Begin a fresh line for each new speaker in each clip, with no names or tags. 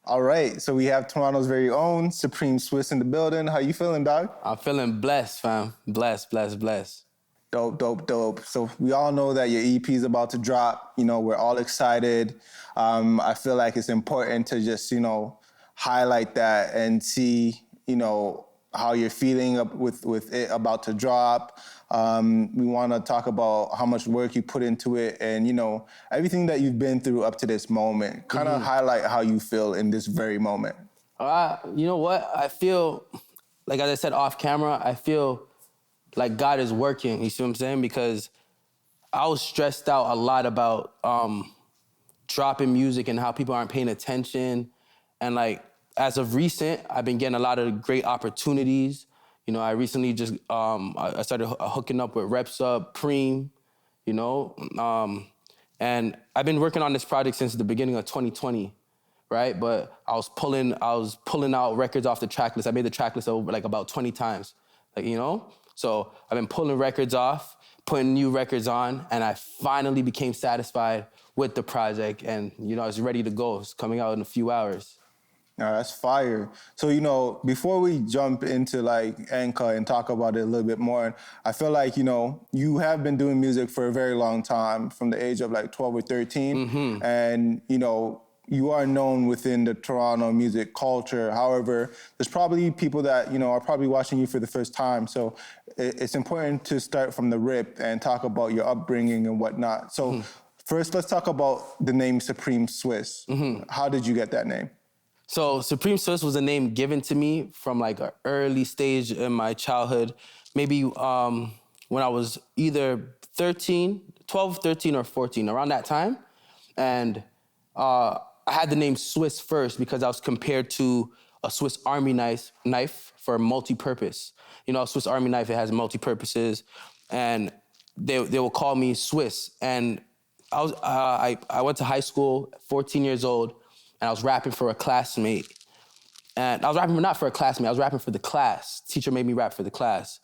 All right, so we have Toronto's very own Supreme Swiss in the building. How you feeling, dog?
I'm feeling blessed, fam. Blessed, blessed, blessed.
Dope, dope, dope. So we all know that your EP is about to drop. You know, we're all excited. I feel like it's important to just, highlight that and see, how you're feeling with it about to drop. We want to talk about how much work you put into it and, everything that you've been through up to this moment. Kind of highlight how you feel in this very moment.
You know what? I feel, like as I said off camera, I feel like God is working, you see what I'm saying? Because I was stressed out a lot about dropping music and how people aren't paying attention. And like, as of recent, I've been getting a lot of great opportunities. I recently just, I started hooking up with Reps Up, Preem, and I've been working on this project since the beginning of 2020, right? But I was pulling out records off the track list. I made the track list over like about 20 times, So I've been pulling records off, putting new records on, and I finally became satisfied with the project. And, it's ready to go. It's coming out in a few hours.
No, that's fire. So, before we jump into like Enka and talk about it a little bit more, I feel like, you have been doing music for a very long time, from the age of like 12 or 13.
Mm-hmm.
And, you are known within the Toronto music culture. However, there's probably people that, are probably watching you for the first time. So it's important to start from the rip and talk about your upbringing and whatnot. So first, let's talk about the name Supreme Swiss. How did you get that name?
So Supreme Swiss was a name given to me from like an early stage in my childhood. Maybe when I was either 12, 13, or 14, around that time. And I had the name Swiss first because I was compared to a Swiss Army knife for multi-purpose. A Swiss Army knife, it has multi-purposes. And they will call me Swiss. And I went to high school, 14 years old, and I was rapping for a classmate. And I was rapping not for a classmate, I was rapping for the class. Teacher made me rap for the class.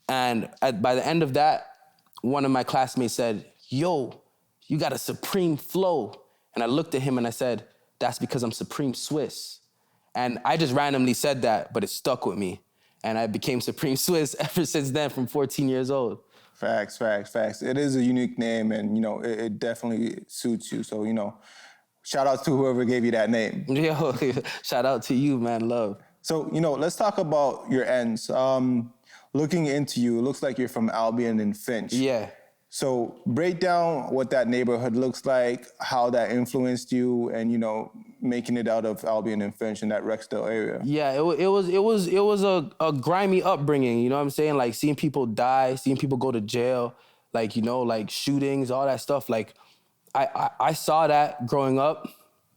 And by the end of that, one of my classmates said, "Yo, you got a supreme flow." And I looked at him and I said, "That's because I'm Supreme Swiss." And I just randomly said that, but it stuck with me. And I became Supreme Swiss ever since then, from 14 years old.
Facts. It is a unique name and, it definitely suits you. So, shout out to whoever gave you that name.
Yo, shout out to you, man, love.
So, let's talk about your ends. Looking into you, it looks like you're from Albion and Finch.
Yeah.
So break down what that neighborhood looks like, how that influenced you, and making it out of Albion and Finch in that Rexdale area.
Yeah, it was a grimy upbringing. You know what I'm saying? Like seeing people die, seeing people go to jail, like shootings, all that stuff. Like I saw that growing up,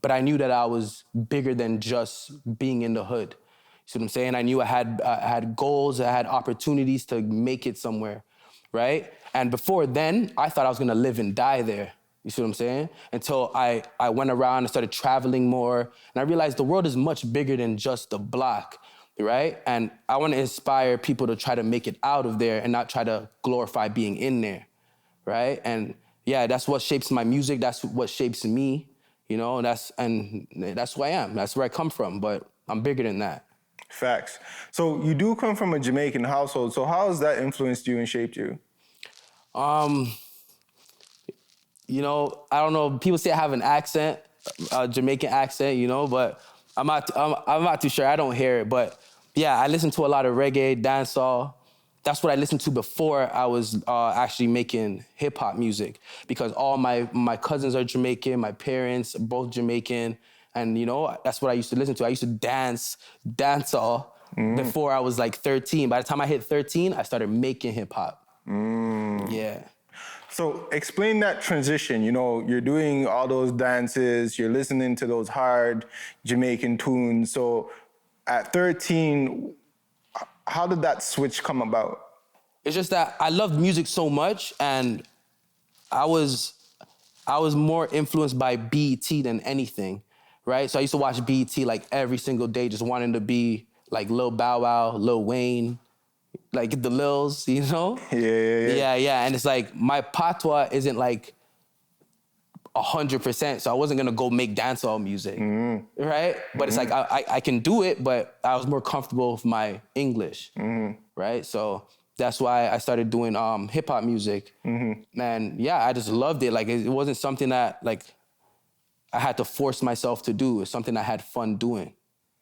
but I knew that I was bigger than just being in the hood. You see what I'm saying? I knew I had goals, I had opportunities to make it somewhere, right? And before then, I thought I was gonna live and die there. You see what I'm saying? Until I went around and started traveling more, and I realized the world is much bigger than just the block, right? And I wanna inspire people to try to make it out of there and not try to glorify being in there, right? And yeah, that's what shapes my music, that's what shapes me, and that's who I am, that's where I come from, but I'm bigger than that.
Facts. So you do come from a Jamaican household, so how has that influenced you and shaped you?
I don't know. People say I have an accent, a Jamaican accent, but I'm not too sure. I don't hear it, but yeah, I listen to a lot of reggae, dancehall. That's what I listened to before I was actually making hip hop music, because all my cousins are Jamaican, my parents are both Jamaican, and that's what I used to listen to. I used to dancehall before I was like 13. By the time I hit 13, I started making hip hop. Yeah.
So explain that transition. You're doing all those dances, you're listening to those hard Jamaican tunes. So at 13, how did that switch come about?
It's just that I loved music so much, and I was more influenced by BET than anything, right? So I used to watch BET like every single day, just wanting to be like Lil Bow Wow, Lil Wayne, like the Lils,
Yeah.
Yeah, and it's like my patois isn't like 100%. So I wasn't gonna go make dancehall music, right? But it's like I can do it, but I was more comfortable with my English, right? So that's why I started doing hip hop music, and yeah, I just loved it. Like it wasn't something that like I had to force myself to do. It's something I had fun doing.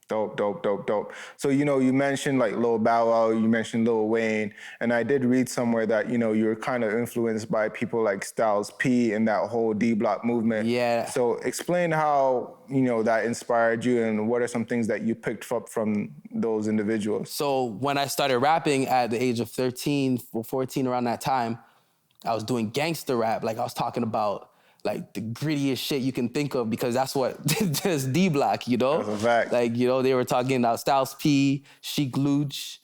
Dope, dope, dope, dope. So, you mentioned like Lil Bow Wow, you mentioned Lil Wayne, and I did read somewhere that, you were kind of influenced by people like Styles P and that whole D-Block movement.
Yeah.
So explain how, that inspired you and what are some things that you picked up from those individuals?
So when I started rapping at the age of 13 or 14, around that time, I was doing gangster rap. Like I was talking about like the grittiest shit you can think of because that's what this D-Block,
That's a fact.
Like, they were talking about Styles P, Sheek Luch,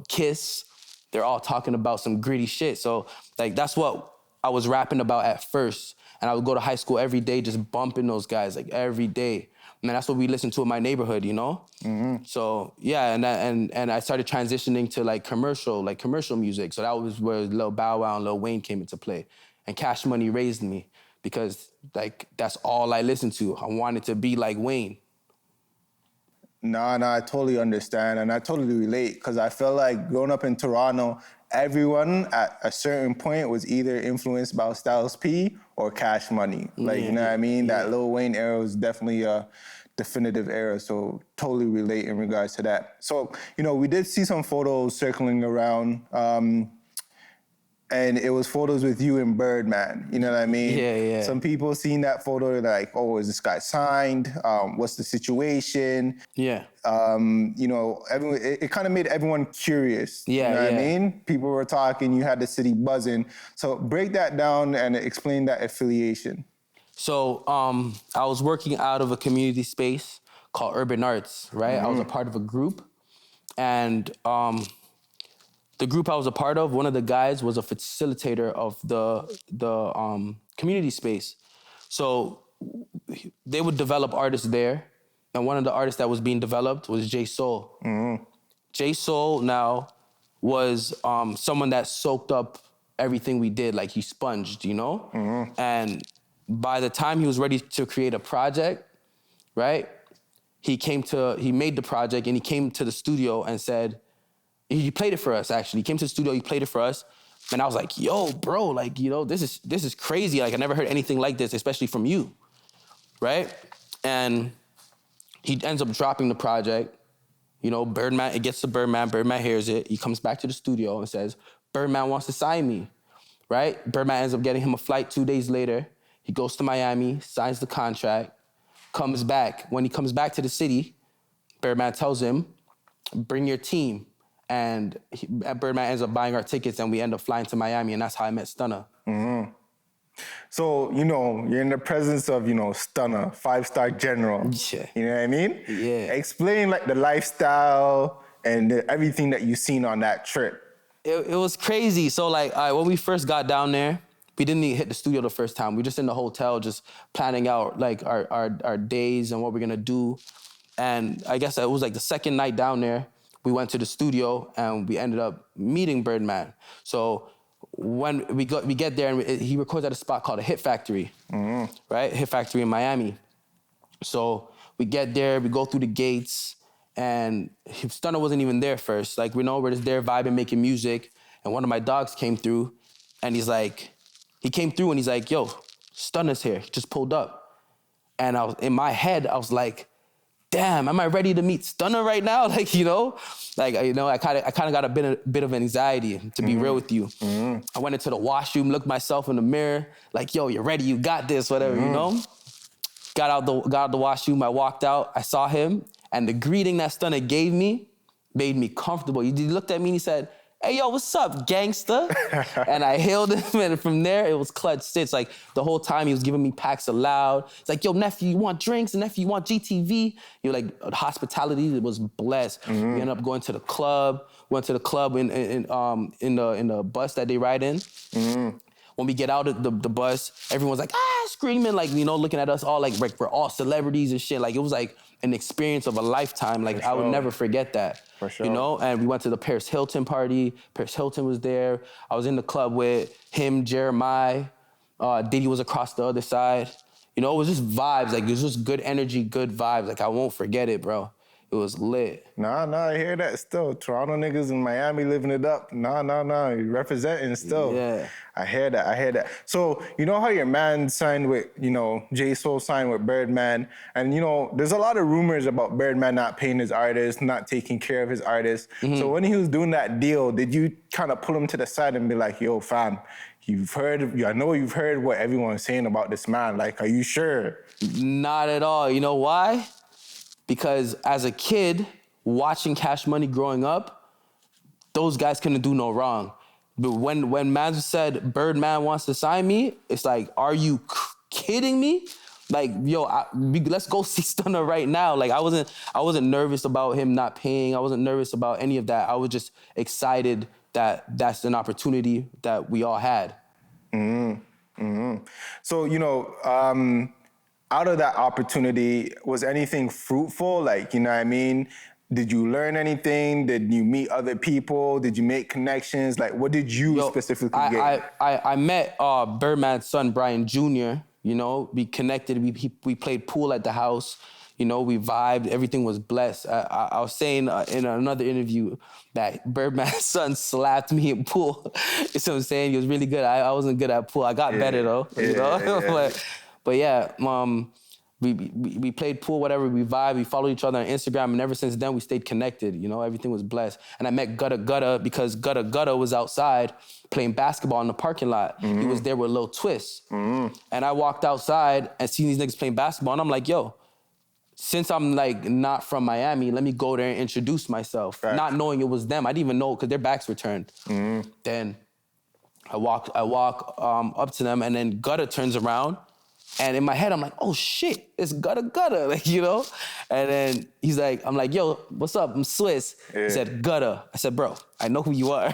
Kiss. They're all talking about some gritty shit. So like that's what I was rapping about at first. And I would go to high school every day just bumping those guys like every day. And that's what we listened to in my neighborhood, So yeah, and I started transitioning to like commercial music. So that was where Lil Bow Wow and Lil Wayne came into play. And Cash Money raised me because like that's all I listened to. I wanted to be like Wayne.
No, I totally understand and I totally relate because I feel like growing up in Toronto, everyone at a certain point was either influenced by Styles P or Cash Money. Like, you know what I mean? That Lil Wayne era was definitely a definitive era, so totally relate in regards to that. So, we did see some photos circling around, and it was photos with you and Birdman, you know what I mean?
Yeah.
Some people seen that photo, they're like, oh, is this guy signed? What's the situation?
Yeah.
Everyone, it kind of made everyone curious.
Yeah,
you know what I mean? People were talking, you had the city buzzing. So break that down and explain that affiliation.
So I was working out of a community space called Urban Arts, right? I was a part of a group, and the group I was a part of, one of the guys was a facilitator of the community space. So they would develop artists there, and one of the artists that was being developed was J Soul. J Soul now was someone that soaked up everything we did, like he sponged, And by the time he was ready to create a project, right? He made the project and he came to the studio and said, he played it for us, actually. He came to the studio, he played it for us. And I was like, yo, bro, like, this is crazy. Like, I never heard anything like this, especially from you, right? And he ends up dropping the project. Birdman, it gets to Birdman hears it. He comes back to the studio and says, Birdman wants to sign me, right? Birdman ends up getting him a flight 2 days later. He goes to Miami, signs the contract, comes back. When he comes back to the city, Birdman tells him, bring your team. And Birdman ends up buying our tickets and we end up flying to Miami, and that's how I met Stunna.
So, you're in the presence of, Stunna, 5-star general.
Yeah.
You know what I mean?
Yeah.
Explain like the lifestyle and everything that you seen on that trip.
It was crazy. So like, when we first got down there, we didn't even hit the studio the first time. We were just in the hotel, just planning out like our days and what we're gonna do. And I guess it was like the second night down there, we went to the studio and we ended up meeting Birdman. So when we get there and he records at a spot called a Hit Factory, right? Hit Factory in Miami. So we get there, we go through the gates, and Stunna wasn't even there first. Like, we're just there vibing, making music, and one of my dogs came through, and he came through and he's like, yo, Stunna's here, he just pulled up. And in my head, I was like, damn, am I ready to meet Stunna right now? Like, I kind of got a bit of anxiety, to be real with you. I went into the washroom, looked myself in the mirror, like, yo, you're ready, you got this, whatever, Got out the washroom, I walked out, I saw him, and the greeting that Stunna gave me made me comfortable. He looked at me and he said, hey, yo, what's up, gangsta? And I hailed him, and from there, it was clutch stitch. Like, the whole time, he was giving me packs aloud. It's like, yo, nephew, you want drinks? And nephew, you want GTV? Hospitality, it was blessed. We ended up going to the club. Went to the club in the bus that they ride in. When we get out of the bus, everyone's like, screaming, like, looking at us all like we're all celebrities and shit. Like, it was like an experience of a lifetime. Like, I would never forget that.
For sure.
And we went to the Paris Hilton party. Paris Hilton was there. I was in the club with him, Jeremiah, Diddy was across the other side. You know, it was just vibes. Like, it was just good energy, good vibes. Like, I won't forget it, bro. It was lit.
Nah, I hear that still. Toronto niggas in Miami living it up. Nah, you representing still.
Yeah.
I hear that. So, you know how your man signed with, J Soul signed with Birdman, and there's a lot of rumors about Birdman not paying his artists, not taking care of his artists. So when he was doing that deal, did you kind of pull him to the side and be like, yo, fam, I know you've heard what everyone's saying about this man. Like, are you sure?
Not at all. You know why? Because as a kid, watching Cash Money growing up, those guys couldn't do no wrong. But when man said Birdman wants to sign me, it's like, are you kidding me? Like, yo, let's go see Stunner right now. Like, I wasn't nervous about him not paying. I wasn't nervous about any of that. I was just excited that that's an opportunity that we all had.
So, out of that opportunity, was anything fruitful? Like, you know what I mean? Did you learn anything? Did you meet other people? Did you make connections? Like, what did you specifically get?
I met Birdman's son, Brian Jr., we connected, we played pool at the house, we vibed, everything was blessed. I was saying in another interview that Birdman's son slapped me in pool. You see what I'm saying? He was really good. I wasn't good at pool. I got better though,
Yeah.
But yeah, we played pool, whatever, we vibed, we followed each other on Instagram, and ever since then we stayed connected, everything was blessed. And I met Gutta because Gutta was outside playing basketball in the parking lot. He was there with Lil Twist. And I walked outside and seen these niggas playing basketball, and I'm like, yo, since I'm like not from Miami, let me go there and introduce myself. Right. Not knowing it was them. I didn't even know because their backs were turned. Then I walk up to them, and then Gutta turns around. And in my head, I'm like, oh shit, it's Gutta, like, And then he's like, I'm like, yo, what's up? I'm Swiss. Yeah. He said, Gutta. I said, bro, I know who you are.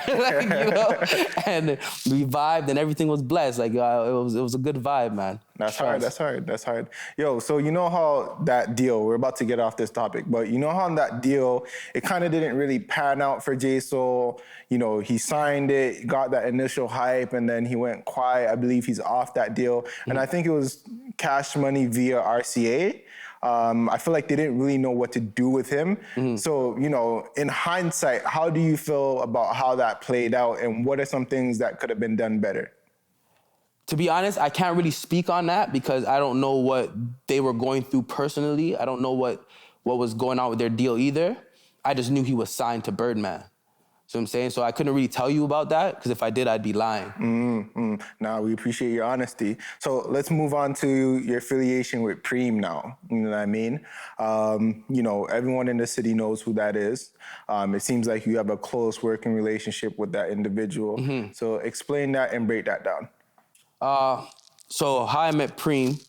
And we vibed, and everything was blessed. Like, it was a good vibe, man.
That's hard. Yo, so you know how that deal, we're about to get off this topic, but you know how on that deal, it kind of didn't really pan out for J Soul. He signed it, got that initial hype, and then he went quiet. I believe he's off that deal. And I think it was Cash Money via RCA. I feel like they didn't really know what to do with him. So, in hindsight, how do you feel about how that played out, and what are some things that could have been done better?
To be honest, I can't really speak on that because I don't know what they were going through personally. I don't know what was going on with their deal either. I just knew he was signed to Birdman. See what I'm saying? So I couldn't really tell you about that because if I did, I'd be lying.
Nah, we appreciate your honesty. So let's move on to your affiliation with Preem now. You know what I mean? Everyone in the city knows who that is. It seems like you have a close working relationship with that individual. So explain that and break that down.
So how I met Preem,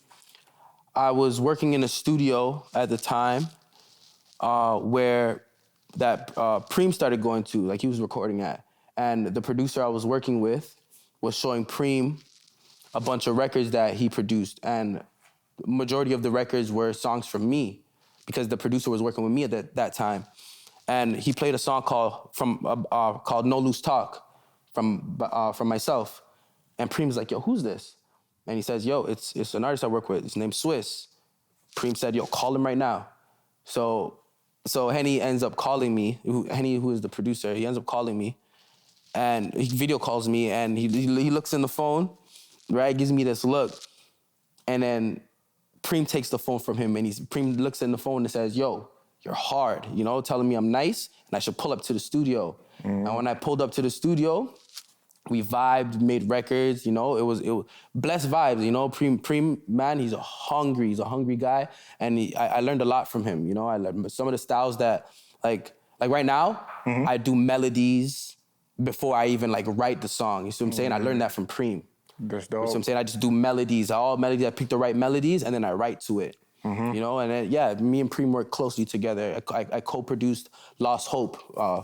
I was working in a studio at the time where that Preem started going to, like he was recording at. And the producer I was working with was showing Preem a bunch of records that he produced. And the majority of the records were songs from me because the producer was working with me at that time. And he played a song called No Loose Talk from myself. And Preem's like, yo, who's this? And he says, yo, it's an artist I work with. His name's Swiss. Preem said, yo, call him right now. So Henny ends up calling me, Henny, who is the producer, he ends up calling me, and he video calls me, and he looks in the phone, right, gives me this look, and then Preem takes the phone from him, and Preem looks in the phone and says, yo, you're hard, telling me I'm nice, and I should pull up to the studio. And when I pulled up to the studio, we vibed, made records, it was blessed vibes, Preem, man, he's a hungry guy, and I learned a lot from him, I learned some of the styles that, like right now, I do melodies before I even write the song, you see what I'm saying? I learned that from Preem.
That's dope.
You see what I'm saying? I just do melodies, I pick the right melodies, and then I write to it. And then, me and Preem work closely together. I co-produced Lost Hope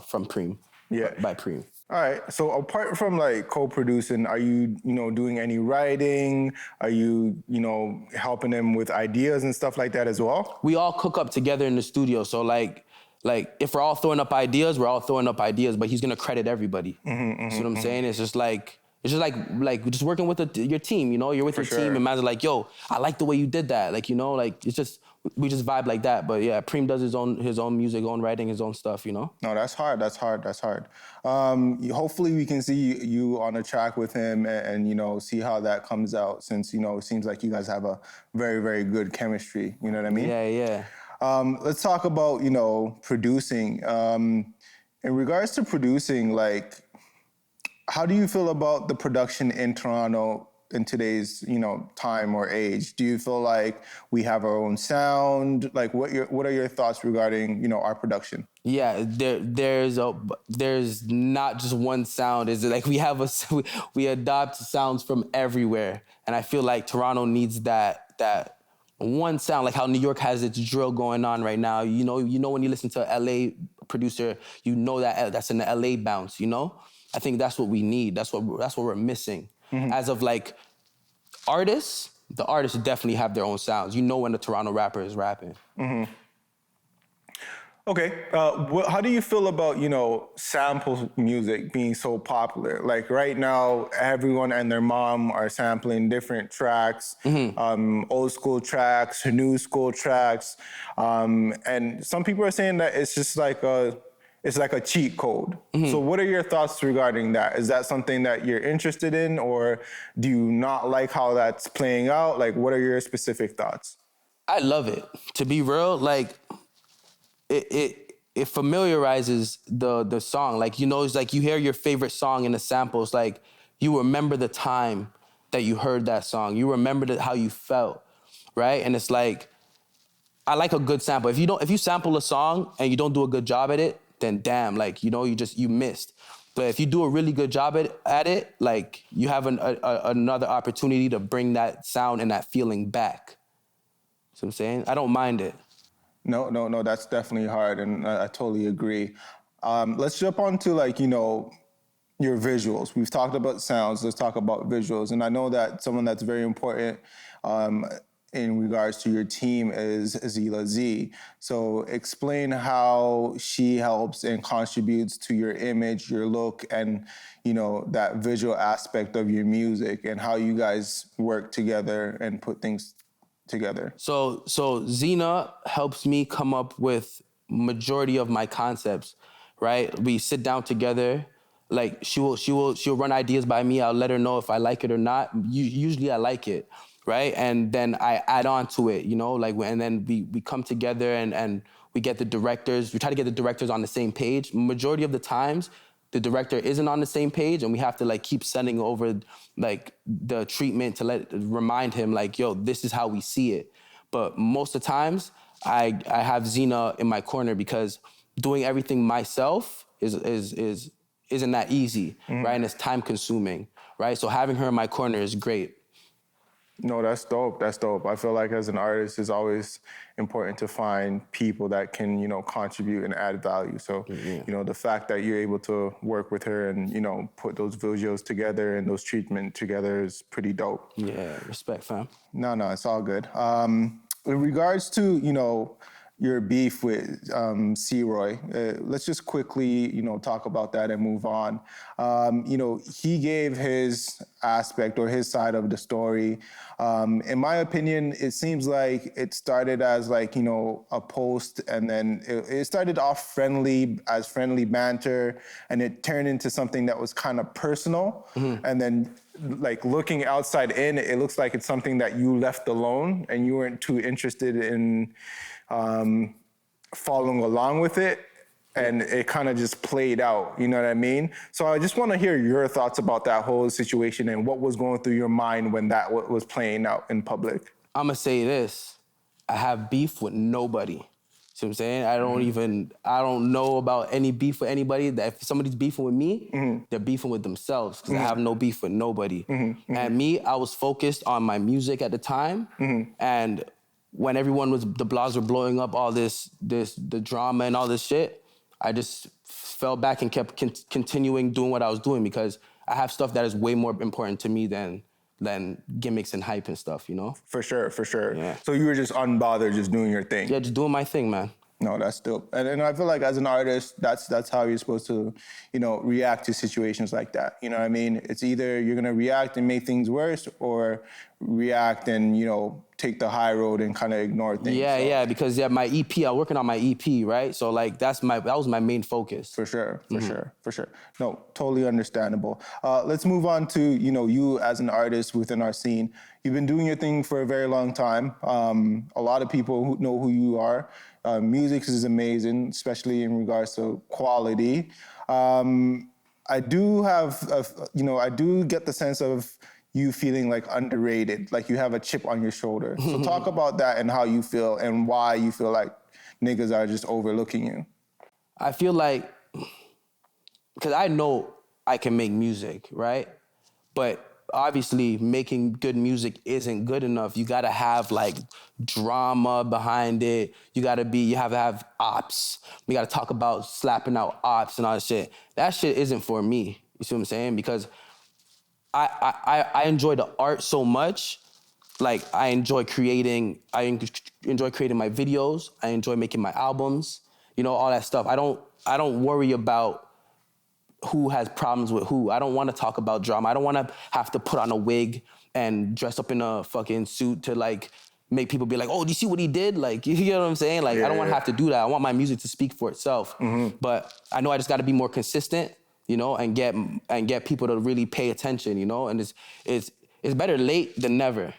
from Preem, by Preem.
All right. So apart from co-producing, are you, doing any writing? Are you, helping them with ideas and stuff like that as well?
We all cook up together in the studio. So if we're all throwing up ideas, we're all throwing up ideas, but he's going to credit everybody. See what I'm saying? It's just It's just like just working with your team, you know? You're with
For
your
sure.
team and man's like, yo, I like the way you did that. Like, you know, like it's just, we just vibe like that. But yeah, Preem does his own music, own writing, his own stuff, you know?
No, that's hard. That's hard. That's hard. Hopefully, we can see you on a track with him, and you know, see how that comes out. Since you know, it seems like you guys have a very, very good chemistry. You know what I mean?
Yeah, yeah.
Let's talk about you know producing. In regards to producing, like, how do you feel about the production in Toronto in today's you know time or age? Do you feel like we have our own sound? Like, what are your thoughts regarding you know our production?
Yeah, there's not just one sound. Is it like we have we adopt sounds from everywhere, and I feel like Toronto needs that one sound, like how New York has its drill going on right now. You know when you listen to a LA producer, you know that's an LA bounce. You know, I think that's what we need. That's what we're missing. As of like artists, the artists definitely have their own sounds. You know when the Toronto rapper is rapping.
Okay, how do you feel about you know sample music being so popular? Like right now, everyone and their mom are sampling different tracks, old school tracks, new school tracks, and some people are saying that it's just like a cheat code. So what are your thoughts regarding that? Is that something that you're interested in, or do you not like how that's playing out? Like, what are your specific thoughts?
I love it. To be real, like it familiarizes the song. Like, you know, it's like you hear your favorite song in the samples, like you remember the time that you heard that song. You remember how you felt, right? And it's like, I like a good sample. If you sample a song and you don't do a good job at it, then damn, like, you know, you missed. But if you do a really good job at it, like you have another opportunity to bring that sound and that feeling back. See what I'm saying? I don't mind it.
No, that's definitely hard, and I totally agree. Let's jump on to like, you know, your visuals. We've talked about sounds, let's talk about visuals. And I know that someone that's very important in regards to your team is Zila Z. So explain how she helps and contributes to your image, your look, and you know, that visual aspect of your music and how you guys work together and put things together.
So Zena helps me come up with majority of my concepts, right? We sit down together. Like she'll run ideas by me. I'll let her know if I like it or not. Usually I like it, right? And then I add on to it, you know, like, and then we come together and we get the directors. We try to get the directors on the same page. Majority of the times, the director isn't on the same page, and we have to like keep sending over like the treatment to remind him like, yo, this is how we see it. But most of the times, I have Zena in my corner because doing everything myself isn't that easy, right? And it's time consuming, right? So having her in my corner is great.
No, that's dope. That's dope. I feel like as an artist, it's always important to find people that can, you know, contribute and add value. So, you know, the fact that you're able to work with her and, you know, put those visuals together and those treatment together is pretty dope.
Yeah, respect, fam.
No, it's all good. In regards to, you know, your beef with C-Roy, let's just quickly, you know, talk about that and move on. You know, he gave his aspect or his side of the story. In my opinion, it seems like it started as like, you know, a post, and then it started off as friendly banter, and it turned into something that was kind of personal. And then like looking outside in, it looks like it's something that you left alone and you weren't too interested in following along with it, and it kind of just played out, you know what I mean? So I just want to hear your thoughts about that whole situation and what was going through your mind when that was playing out in public.
I'm gonna say this, I have beef with nobody. See what I'm saying? I don't know about any beef with anybody. That if somebody's beefing with me, they're beefing with themselves, because I have no beef with nobody. And me, I was focused on my music at the time, and when the blogs were blowing up, all the drama and all this shit, I just fell back and kept continuing doing what I was doing, because I have stuff that is way more important to me than gimmicks and hype and stuff, you know?
For sure.
Yeah.
So you were just unbothered, just doing your thing.
Yeah, just doing my thing, man.
No, that's dope. And I feel like as an artist, that's how you're supposed to, react to situations like that. You know what I mean? It's either you're gonna react and make things worse, or react and take the high road and kind of ignore things.
Yeah,
So,
yeah, because my EP, I'm working on my EP, right? So like that was my main focus.
For sure, for sure. No, totally understandable. Let's move on to you as an artist within our scene. You've been doing your thing for a very long time. A lot of people who know who you are. Music is amazing, especially in regards to quality. I do I do get the sense of you feeling like underrated, like you have a chip on your shoulder. So talk about that and how you feel and why you feel like niggas are just overlooking you.
I feel like, because I know I can make music, right? But obviously making good music isn't good enough. You gotta have like drama behind it. You have to have ops. We gotta talk about slapping out ops and all that shit. That shit isn't for me. You see what I'm saying? Because I enjoy the art so much. Like I enjoy creating my videos. I enjoy making my albums, all that stuff. I don't worry about who has problems with who. I don't want to talk about drama. I don't want to have to put on a wig and dress up in a fucking suit to like make people be like, oh, do you see what he did? Like, you know what I'm saying? Like, I don't want to have to do that. I want my music to speak for itself. But I know I just got to be more consistent, and get people to really pay attention, and it's better late than never.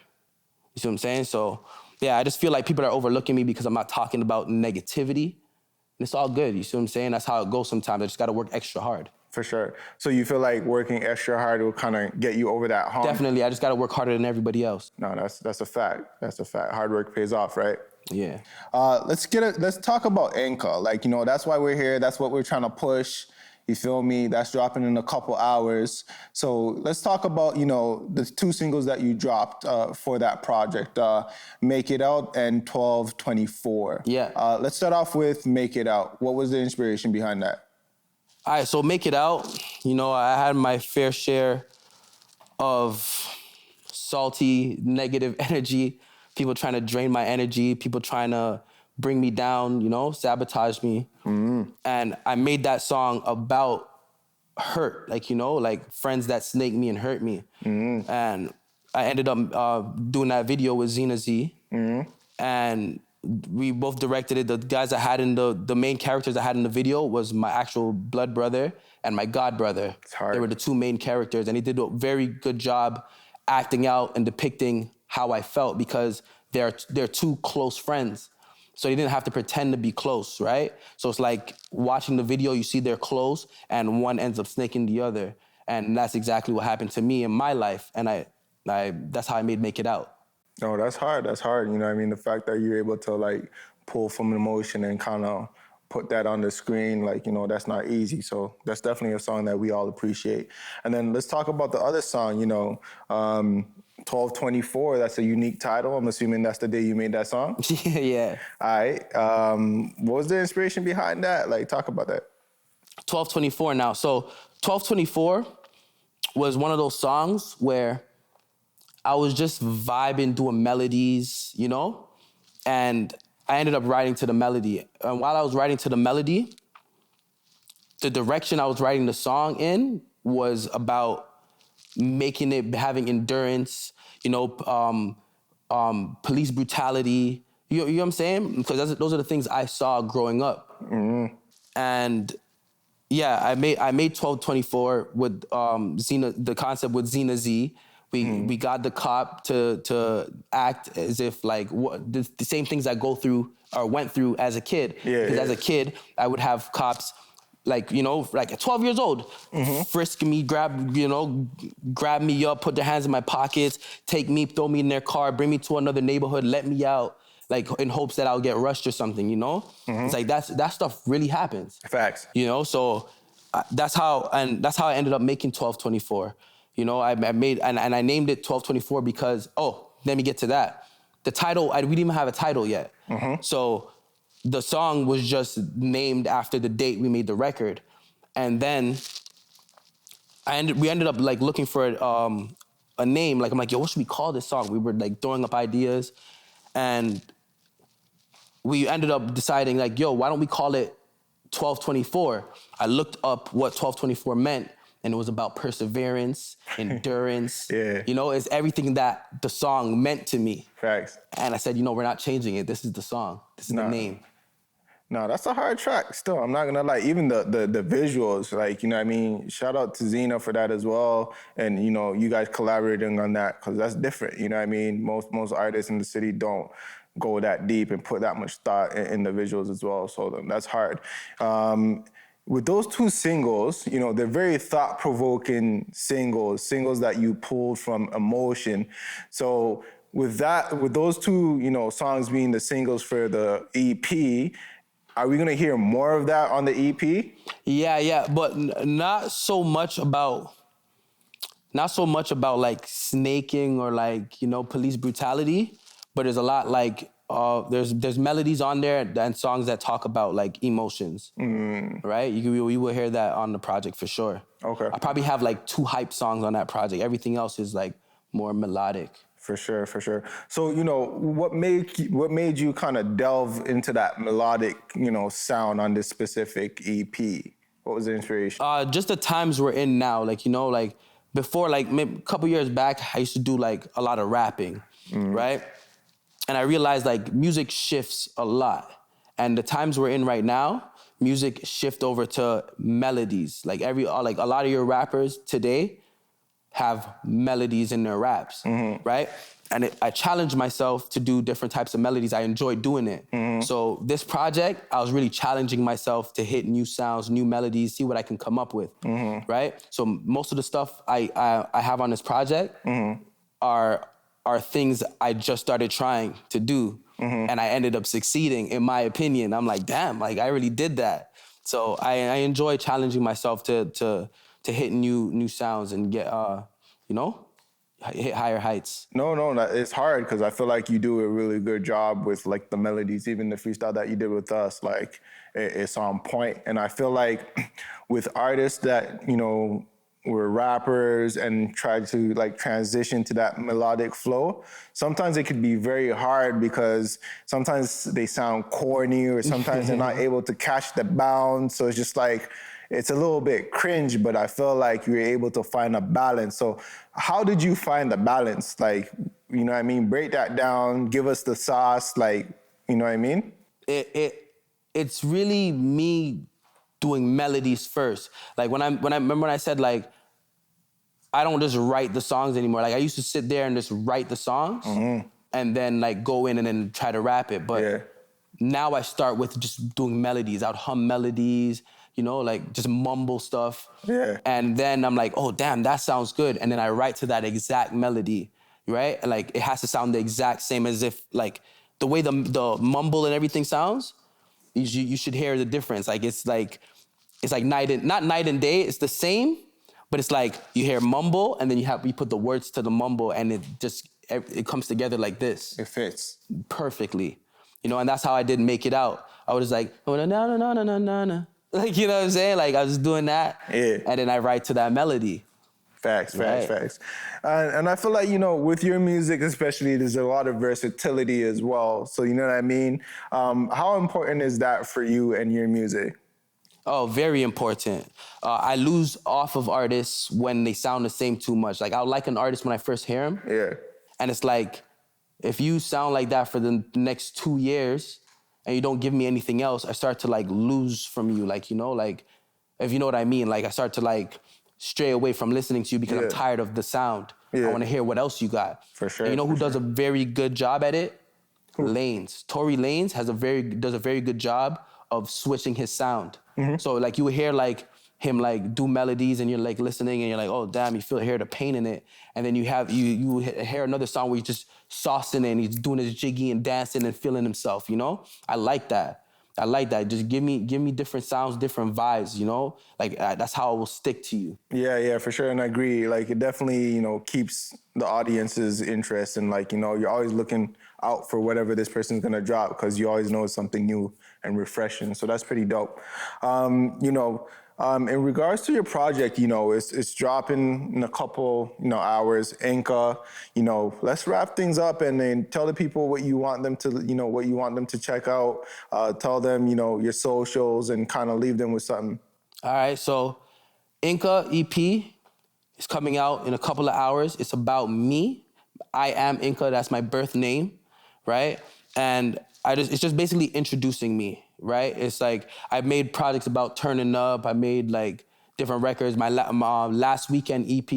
You see what I'm saying? So yeah, I just feel like people are overlooking me because I'm not talking about negativity. And it's all good. You see what I'm saying? That's how it goes sometimes. I just got to work extra hard.
For sure. So you feel like working extra hard will kind of get you over that hump?
Definitely. I just got to work harder than everybody else.
No, that's a fact. That's a fact. Hard work pays off, right?
Yeah.
Let's talk about Enka. Like, that's why we're here. That's what we're trying to push. You feel me? That's dropping in a couple hours. So let's talk about, the two singles that you dropped for that project, Make It Out and 1224.
Yeah.
Let's start off with Make It Out. What was the inspiration behind that?
All right, so Make It Out, I had my fair share of salty, negative energy, people trying to drain my energy, people trying to bring me down, sabotage me. And I made that song about hurt, like friends that snake me and hurt me. And I ended up doing that video with Zena Z. And we both directed it. The guys I had in the main characters I had in the video was my actual blood brother and my god brother.
It's hard.
They were the two main characters, and he did a very good job acting out and depicting how I felt because they're two close friends. So they didn't have to pretend to be close, right? So it's like watching the video, you see they're close, and one ends up snaking the other, and that's exactly what happened to me in my life, and I that's how I made Make It Out.
No, that's hard. That's hard. The fact that you're able to like pull from an emotion and kind of put that on the screen, that's not easy. So that's definitely a song that we all appreciate. And then let's talk about the other song, 1224. That's a unique title. I'm assuming that's the day you made that song.
Yeah.
All right. What was the inspiration behind that? Like, talk about that.
1224 now. So 1224 was one of those songs where I was just vibing, doing melodies, and I ended up writing to the melody. And while I was writing to the melody, the direction I was writing the song in was about making it, having endurance, police brutality. You know what I'm saying? Because those are the things I saw growing up. And yeah, I made 1224 with Zena, the concept with Zena Z. We got the cop to act as if like the same things I go through or went through as a kid. Because as a kid, I would have cops like at 12 years old, frisk me, grab me up, put their hands in my pockets, take me, throw me in their car, bring me to another neighborhood, let me out, like in hopes that I'll get rushed or something. It's like that stuff really happens.
Facts.
So that's how I ended up making 1224. I made and I named it 1224 because let me get to that. The title, we didn't even have a title yet. So the song was just named after the date we made the record. And then we ended up like looking for a name. Like I'm like, yo, what should we call this song? We were like throwing up ideas, and we ended up deciding like, yo, why don't we call it 1224? I looked up what 1224 meant, and it was about perseverance, endurance.
Yeah.
You know, it's everything that the song meant to me.
Facts.
And I said, you know, we're not changing it. This is the song. This is the name.
No, that's a hard track still. I'm not gonna lie. Even the visuals, like, you know what I mean? Shout out to Zena for that as well. And, you know, you guys collaborating on that, because that's different. You know what I mean? Most artists in the city don't go that deep and put that much thought in the visuals as well. So that's hard. With those two singles, you know, they're very thought-provoking singles that you pulled from emotion. So with those two, you know, songs being the singles for the EP, are we gonna hear more of that on the EP?
Yeah, but not so much about like snaking or like, you know, police brutality, but there's a lot like there's melodies on there and songs that talk about like emotions, right? You will hear that on the project for sure.
Okay.
I probably have like 2 hype songs on that project. Everything else is like more melodic.
For sure. So, you know, what made you kind of delve into that melodic, you know, sound on this specific EP? What was the inspiration?
Just the times we're in now, like, you know, like before, like maybe a couple years back, I used to do like a lot of rapping, right? And I realized like music shifts a lot. And the times we're in right now, music shift over to melodies. Like a lot of your rappers today have melodies in their raps, right? And I challenged myself to do different types of melodies. I enjoyed doing it. So this project, I was really challenging myself to hit new sounds, new melodies, see what I can come up with, right? So most of the stuff I have on this project are things I just started trying to do, and I ended up succeeding, in my opinion. I'm like, damn, like I really did that. So I enjoy challenging myself to hit new sounds and get you know, hit higher heights.
No, it's hard because I feel like you do a really good job with like the melodies, even the freestyle that you did with us, like it's on point. And I feel like with artists that, you know, were rappers and tried to like transition to that melodic flow, sometimes it could be very hard because sometimes they sound corny or sometimes they're not able to catch the bounce. So it's just like, it's a little bit cringe, but I feel like you were able to find a balance. So how did you find the balance? Like, you know what I mean? Break that down, give us the sauce, like, you know what I mean?
It's really me doing melodies first. Like when I remember when I said like, I don't just write the songs anymore. Like I used to sit there and just write the songs and then like go in and then try to rap it. But now I start with just doing melodies. I'd hum melodies, you know, like just mumble stuff. And then I'm like, oh, damn, that sounds good. And then I write to that exact melody, right? And like, it has to sound the exact same as if like the way the mumble and everything sounds, you should hear the difference. Like, it's like not night and day, it's the same, but it's like you hear mumble and then you put the words to the mumble and it comes together like this.
It fits.
Perfectly. You know, and that's how I did Make It Out. I was like, oh, no, no, no, no, no, no, no. Like, you know what I'm saying? Like, I was doing that. And then I write to that melody.
Facts. And I feel like, you know, with your music especially, there's a lot of versatility as well. So, you know what I mean? How important is that for you and your music?
Oh, very important. I lose off of artists when they sound the same too much. Like, I like an artist when I first hear him. And it's like, if you sound like that for the next 2 years and you don't give me anything else, I start to like lose from you. Like, you know, like, if you know what I mean, like I start to like stray away from listening to you because I'm tired of the sound. I want to hear what else you got.
For sure.
And you know who does a very good job at it? Lanez. Tory Lanez does a very good job of switching his sound. So like you would hear like him like do melodies and you're like listening and you're like, oh damn, you hear the pain in it. And then you hear another song where he's just saucing it and he's doing his jiggy and dancing and feeling himself, you know? I like that. Just give me different sounds, different vibes, you know? Like that's how I will stick to you.
Yeah, for sure. And I agree. Like it definitely, you know, keeps the audience's interest and like, you know, you're always looking out for whatever this person's gonna drop, because you always know it's something new and refreshing. So that's pretty dope. In regards to your project, it's dropping in a couple, hours. Enka, let's wrap things up and then tell the people what you want them to, check out. Tell them, your socials, and kind of leave them with something.
All right, so Enka EP is coming out in a couple of hours. It's about me. I am Enka, that's my birth name, right? And it's just basically introducing me, right? It's like I made projects about turning up. I made like different records. My last weekend EP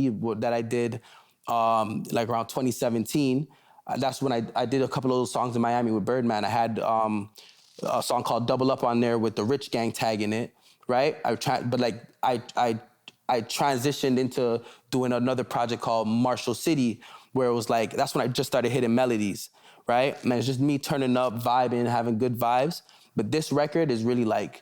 that I did, like around 2017. That's when I did a couple of those songs in Miami with Birdman. I had a song called "Double Up" on there with the Rich Gang tag in it, right? I transitioned into doing another project called Marshall City, where it was like, that's when I just started hitting melodies, right? And it's just me turning up, vibing, having good vibes. But this record is really like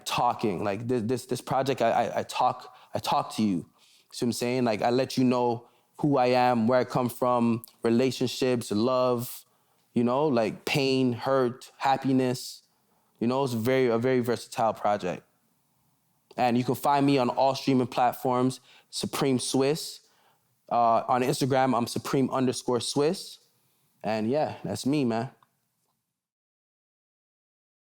talking. Like this project, I talk to you. See what I'm saying? Like I let you know who I am, where I come from, relationships, love, like pain, hurt, happiness. It's a very versatile project. And you can find me on all streaming platforms, Supreme Swiss. On Instagram, I'm Supreme_Swiss. And yeah, that's me, man.